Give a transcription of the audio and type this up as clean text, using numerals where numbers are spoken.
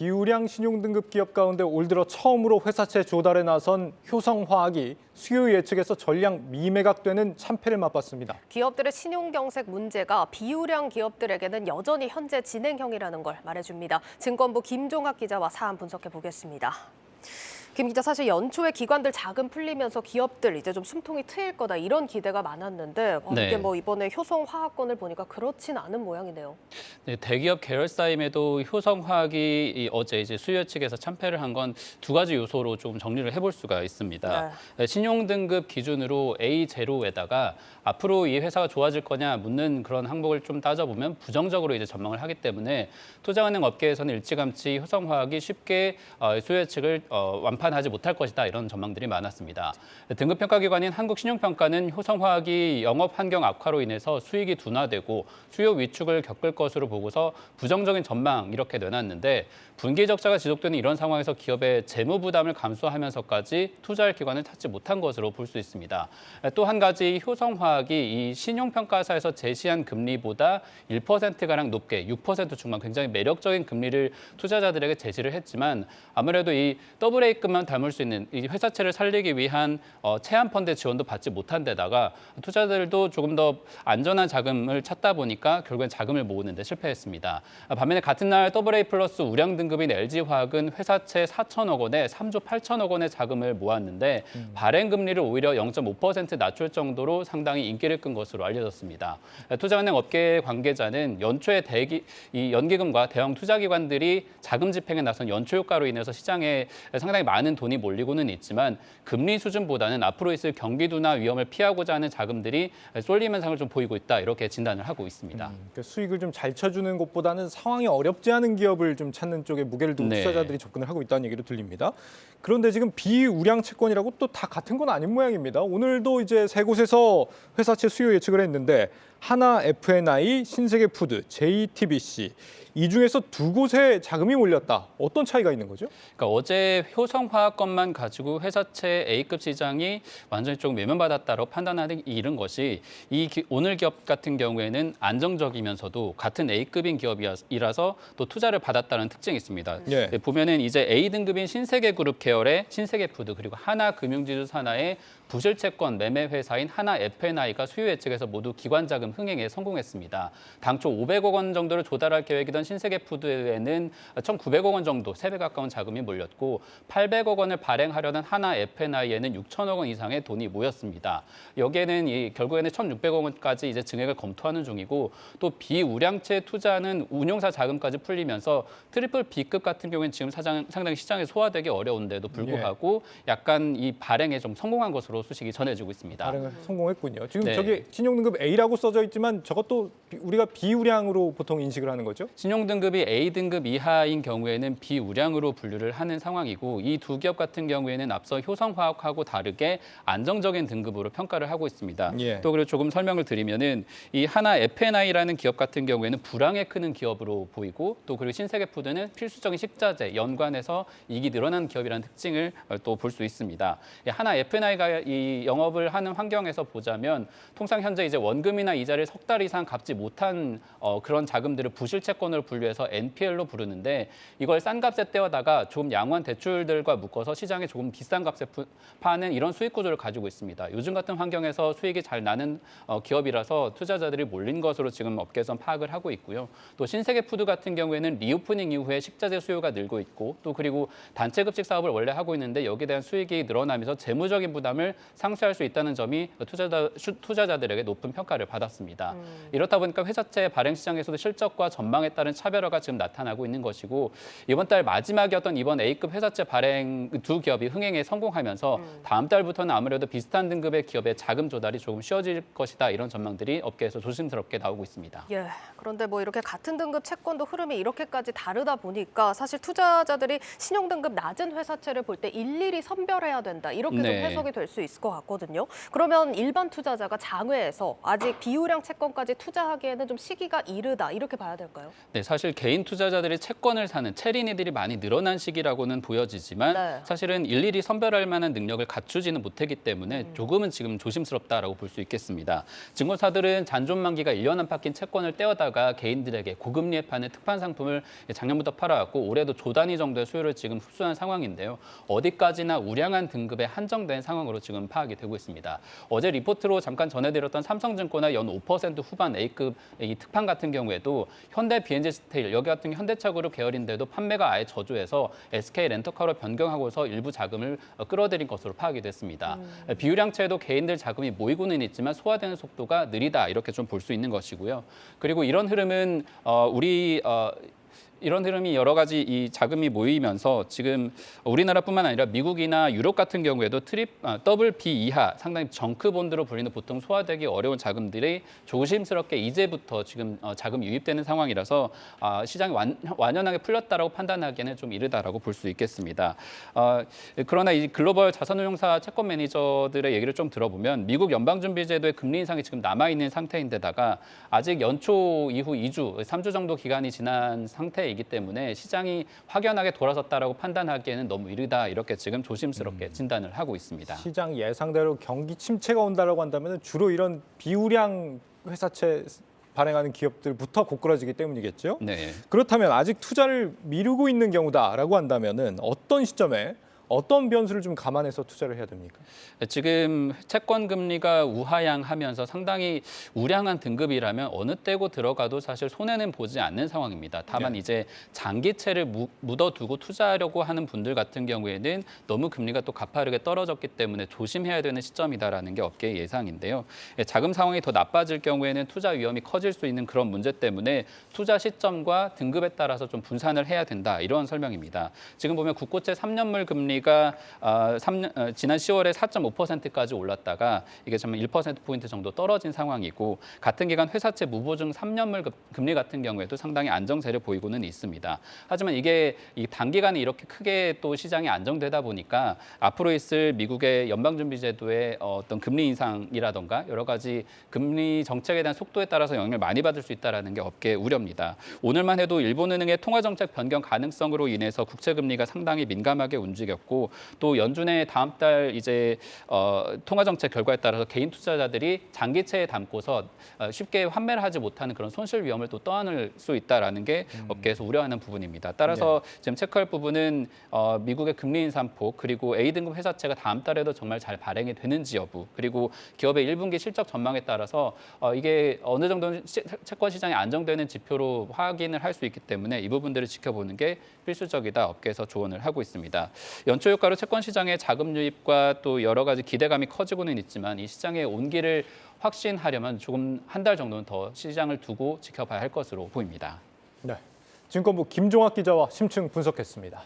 비우량 신용등급 기업 가운데 올 들어 처음으로 회사채 조달에 나선 효성화학이 수요 예측에서 전량 미매각되는 참패를 맛봤습니다. 기업들의 신용경색 문제가 비우량 기업들에게는 여전히 현재 진행형이라는 걸 말해줍니다. 증권부 김종학 기자와 사안 분석해 보겠습니다. 김 기자, 사실 연초에 기관들 자금 풀리면서 기업들 이제 좀 숨통이 트일 거다 이런 기대가 많았는데 이게 뭐 이번에 효성화학건을 보니까 그렇진 않은 모양이네요. 네, 대기업 계열사임에도 효성화학이 어제 이제 수요 측에서 참패를 한 건 두 가지 요소로 좀 정리를 해볼 수가 있습니다. 네. 신용등급 기준으로 A0에다가 앞으로 이 회사가 좋아질 거냐 묻는 그런 항목을 좀 따져보면 부정적으로 이제 전망을 하기 때문에 투자은행 업계에서는 일찌감치 효성화학이 쉽게 수요 예측을 완판하지 못할 것이다 이런 전망들이 많았습니다. 등급평가기관인 한국신용평가는 효성화학이 영업 환경 악화로 인해서 수익이 둔화되고 수요 위축을 겪을 것으로 보고서 부정적인 전망 이렇게 내놨는데 분기 적자가 지속되는 이런 상황에서 기업의 재무 부담을 감수하면서까지 투자할 기관을 찾지 못한 것으로 볼 수 있습니다. 또 한 가지 효성화학이 이 신용평가사에서 제시한 금리보다 1%가량 높게 6% 중반 굉장히 매력적인 금리를 투자자들에게 제시를 했지만 아무래도 이 A급만 닮을 수 있는 이 회사채를 살리기 위한 채한 펀드 지원도 받지 못한 데다가 투자자들도 조금 더 안전한 자금을 찾다 보니까 결국엔 자금을 모으는 데 실패했습니다. 반면에 같은 날 AA 플러스 우량 등급인 LG화학은 회사채 4천억 원에 3조 8천억 원의 자금을 모았는데 발행 금리를 오히려 0.5% 낮출 정도로 상당히 인기를 끈 것으로 알려졌습니다. 투자은행 업계 관계자는 연초에 이 연기금과 대형 투자기관들이 자금 집행에 나선 연초 효과로 인해서 시장에 상당히 많은 돈이 몰리고는 있지만 금리 수준보다는 앞으로 있을 경기 둔화 위험을 피하고자 하는 자금들이 쏠림 현상을 좀 보이고 있다 이렇게 진단을 하고 있습니다. 그러니까 수익을 좀 잘 쳐주는 곳보다는 상황이 어렵지 않은 기업을 좀 찾는 쪽에 무게를 두고 투자자들이 접근을 하고 있다는 얘기로 들립니다. 그런데 지금 비우량 채권이라고 또 다 같은 건 아닌 모양입니다. 오늘도 이제 세 곳에서 회사채 수요 예측을 했는데 하나 F&I, 신세계푸드, JTBC 이 중에서 두 곳에 자금이 몰렸다. 어떤 차이가 있는 거죠? 그러니까 어제 효성화학건만 가지고 회사채 A급 시장이 완전히 좀 외면받았다고 판단하기 이른 것이 오늘 기업 같은 경우에는 안정적이면서도 같은 A급인 기업이라서 또 투자를 받았다는 특징이 있습니다. 예. 보면은 이제 A등급인 신세계그룹 계열의 신세계푸드 그리고 하나금융지주 산하의 부실채권 매매 회사인 하나 F&I가 수요 예측에서 모두 기관 자금 흥행에 성공했습니다. 당초 500억 원 정도를 조달할 계획이던 신세계푸드에는 1,900억 원 정도, 3배 가까운 자금이 몰렸고 800억 원을 발행하려는 하나 F&I에는 6천억 원 이상의 돈이 모였습니다. 여기에는 결국에는 1,600억 원까지 이제 증액을 검토하는 중이고 또 비우량채 투자는 운용사 자금까지 풀리면서 트리플 B급 같은 경우에는 지금 상당히 시장에 소화되기 어려운데도 불구하고 약간 이 발행에 좀 성공한 것으로 소식이 전해지고 있습니다. 발행을 성공했군요. 지금 저기 신용등급 A라고 써져 있지만 저것도 우리가 비우량으로 보통 인식을 하는 거죠? 신용등급이 A등급 이하인 경우에는 비우량으로 분류를 하는 상황이고 이 두 기업 같은 경우에는 앞서 효성화학하고 다르게 안정적인 등급으로 평가를 하고 있습니다. 또 그리고 조금 설명을 드리면은 이 하나 F&I라는 기업 같은 경우에는 불황에 크는 기업으로 보이고 또 그리고 신세계푸드는 필수적인 식자재, 연관해서 이익이 늘어난 기업이라는 특징을 또 볼 수 있습니다. 하나 F&I가 이 영업을 하는 환경에서 보자면 통상 현재 이제 원금이나 이자를 석 달 이상 갚지 못한 그런 자금들을 부실채권으로 분류해서 NPL로 부르는데 이걸 싼 값에 떼어다가 조금 양호한 대출들과 묶어서 시장에 조금 비싼 값에 파는 이런 수익 구조를 가지고 있습니다. 요즘 같은 환경에서 수익이 잘 나는 기업이라서 투자자들이 몰린 것으로 지금 업계에선 파악을 하고 있고요. 또 신세계푸드 같은 경우에는 리오프닝 이후에 식자재 수요가 늘고 있고 또 그리고 단체 급식 사업을 원래 하고 있는데 여기에 대한 수익이 늘어나면서 재무적인 부담을 상쇄할 수 있다는 점이 투자자들에게 높은 평가를 받았습니다. 이렇다 보니까 회사채 발행 시장에서도 실적과 전망에 따른 차별화가 지금 나타나고 있는 것이고 이번 달 마지막이었던 이번 A급 회사채 발행 두 기업이 흥행에 성공하면서 다음 달부터는 아무래도 비슷한 등급의 기업의 자금 조달이 조금 쉬워질 것이다 이런 전망들이 업계에서 조심스럽게 나오고 있습니다. 예. 그런데 뭐 이렇게 같은 등급 채권도 흐름이 이렇게까지 다르다 보니까 사실 투자자들이 신용 등급 낮은 회사채를 볼 때 일일이 선별해야 된다 이렇게 좀 해석이 될 수 있을 것 같거든요. 그러면 일반 투자자가 장외에서 아직 비율 비우량 채권까지 투자하기에는 좀 시기가 이르다 이렇게 봐야 될까요? 네, 사실 개인 투자자들이 채권을 사는 채린이들이 많이 늘어난 시기라고는 보여지지만 네. 사실은 일일이 선별할 만한 능력을 갖추지는 못했기 때문에 조금은 지금 조심스럽다라고 볼 수 있겠습니다. 증권사들은 잔존만기가 1년 안팎인 채권을 떼어다가 개인들에게 고금리에 파는 특판 상품을 작년부터 팔아왔고 올해도 조 단위 정도의 수요를 지금 흡수한 상황인데요. 어디까지나 우량한 등급에 한정된 상황으로 지금 파악이 되고 있습니다. 어제 리포트로 잠깐 전해드렸던 삼성증권의 연 5% 후반 A급 이 특판 같은 경우에도 현대 BNG 스테일 여기 같은 현대차그룹 계열인데도 판매가 아예 저조해서 SK 렌터카로 변경하고서 일부 자금을 끌어들인 것으로 파악이 됐습니다. 비우량채에도 개인들 자금이 모이고는 있지만 소화되는 속도가 느리다 이렇게 좀 볼 수 있는 것이고요. 그리고 이런 흐름은 이런 흐름이 여러 가지 이 자금이 모이면서 지금 우리나라뿐만 아니라 미국이나 유럽 같은 경우에도 더블 B 이하 상당히 정크 본드로 불리는 보통 소화되기 어려운 자금들이 조심스럽게 이제부터 지금 자금 유입되는 상황이라서 시장이 완연하게 풀렸다라고 판단하기에는 좀 이르다라고 볼 수 있겠습니다. 그러나 이 글로벌 자산운용사 채권 매니저들의 얘기를 좀 들어보면 미국 연방준비제도의 금리 인상이 지금 남아있는 상태인데다가 아직 연초 이후 2주, 3주 정도 기간이 지난 상태이기 때문에 시장이 확연하게 돌아섰다라고 판단하기에는 너무 이르다 이렇게 지금 조심스럽게 진단을 하고 있습니다. 시장 예상대로 경기 침체가 온다라고 한다면 주로 이런 비우량 회사채 발행하는 기업들부터 고꾸라지기 때문이겠죠. 네. 그렇다면 아직 투자를 미루고 있는 경우다라고 한다면은 어떤 시점에 어떤 변수를 좀 감안해서 투자를 해야 됩니까? 지금 채권 금리가 우하향하면서 상당히 우량한 등급이라면 어느 때고 들어가도 사실 손해는 보지 않는 상황입니다. 다만 네. 이제 장기채를 묻어두고 투자하려고 하는 분들 같은 경우에는 너무 금리가 또 가파르게 떨어졌기 때문에 조심해야 되는 시점이다라는 게 업계의 예상인데요. 자금 상황이 더 나빠질 경우에는 투자 위험이 커질 수 있는 그런 문제 때문에 투자 시점과 등급에 따라서 좀 분산을 해야 된다 이런 설명입니다. 지금 보면 국고채 3년물 금리 가 지난 10월에 4.5%까지 올랐다가 이게 정말 1%포인트 정도 떨어진 상황이고 같은 기간 회사채 무보증 3년물 금리 같은 경우에도 상당히 안정세를 보이고는 있습니다. 하지만 이게 이 단기간에 이렇게 크게 또 시장이 안정되다 보니까 앞으로 있을 미국의 연방준비제도의 어떤 금리 인상이라던가 여러 가지 금리 정책에 대한 속도에 따라서 영향을 많이 받을 수 있다는 게 업계의 우려입니다. 오늘만 해도 일본은행의 통화정책 변경 가능성으로 인해서 국채금리가 상당히 민감하게 움직였고 또 연준의 다음 달 이제 통화 정책 결과에 따라서 개인 투자자들이 장기채에 담고서 쉽게 환매를 하지 못하는 그런 손실 위험을 또 떠안을 수 있다라는 게 업계에서 우려하는 부분입니다. 따라서 지금 체크할 부분은 미국의 금리 인상폭 그리고 A등급 회사채가 다음 달에도 정말 잘 발행이 되는지 여부 그리고 기업의 1분기 실적 전망에 따라서 이게 어느 정도는 채권 시장이 안정되는 지표로 확인을 할 수 있기 때문에 이 부분들을 지켜보는 게 필수적이다 업계에서 조언을 하고 있습니다. 연초 효과로 채권 시장의 자금 유입과 또 여러 가지 기대감이 커지고는 있지만 이 시장의 온기를 확신하려면 조금 한 달 정도는 더 시장을 두고 지켜봐야 할 것으로 보입니다. 네, 증권부 김종학 기자와 심층 분석했습니다.